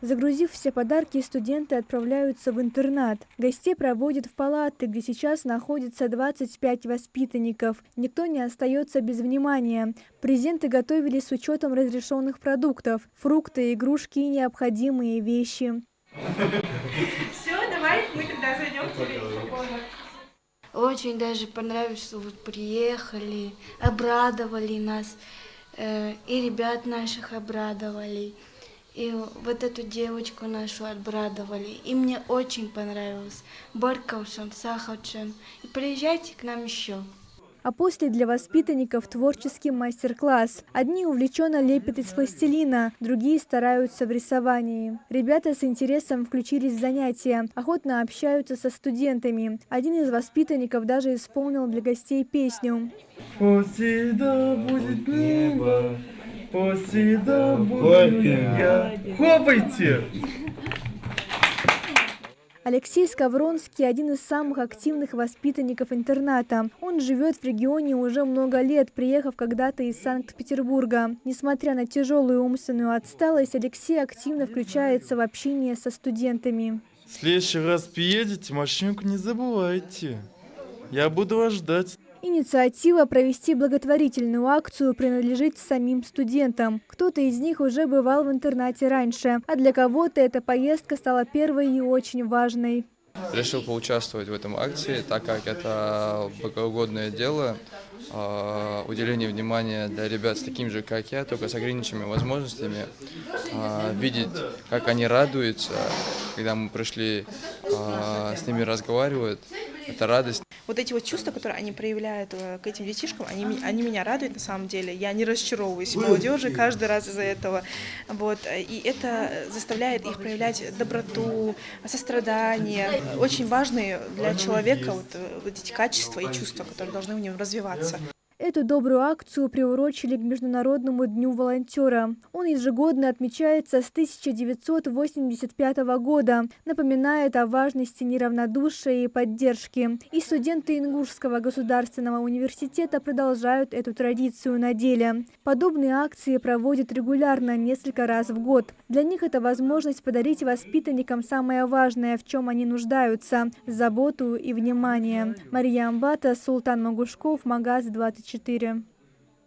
Загрузив все подарки, студенты отправляются в интернат. Гостей проводят в палаты, где сейчас находится 25 воспитанников. Никто не остается без внимания. Презенты готовили с учетом разрешенных продуктов: фрукты, игрушки и необходимые вещи. Все, давай, мы тогда зайдем к тебе в комнату. Очень даже понравилось, что вот приехали, обрадовали нас, и ребят наших обрадовали, и вот эту девочку нашу обрадовали. И мне очень понравилось. Барковшин, Саховчин. И приезжайте к нам еще. А после для воспитанников творческий мастер-класс. Одни увлеченно лепят из пластилина, другие стараются в рисовании. Ребята с интересом включились в занятия, охотно общаются со студентами. Один из воспитанников даже исполнил для гостей песню. Пусть всегда будет небо, пусть всегда буду я. Хлопайте! Алексей Скавронский – один из самых активных воспитанников интерната. Он живет в регионе уже много лет, приехав когда-то из Санкт-Петербурга. Несмотря на тяжелую умственную отсталость, Алексей активно включается в общение со студентами. В следующий раз приедете, машинку не забывайте. Я буду вас ждать. Инициатива провести благотворительную акцию принадлежит самим студентам. Кто-то из них уже бывал в интернате раньше, а для кого-то эта поездка стала первой и очень важной. Решил поучаствовать в этом акции, так как это благоугодное дело, уделение внимания для ребят с таким же, как я, только с ограниченными возможностями, видеть, как они радуются, когда мы пришли, с ними разговаривать, это радость. Вот эти вот чувства, которые они проявляют к этим детишкам, они меня радуют на самом деле. Я не расчаровываюсь в молодежи каждый раз из-за этого. Вот. И это заставляет их проявлять доброту, сострадание. Очень важные для человека вот эти качества и чувства, которые должны в нем развиваться. Эту добрую акцию приурочили к Международному дню волонтера. Он ежегодно отмечается с 1985 года, напоминает о важности неравнодушия и поддержки. И студенты Ингушского государственного университета продолжают эту традицию на деле. Подобные акции проводят регулярно, несколько раз в год. Для них это возможность подарить воспитанникам самое важное, в чем они нуждаются – заботу и внимание. Мария Амбата, Султан Магушков, Магаз 24.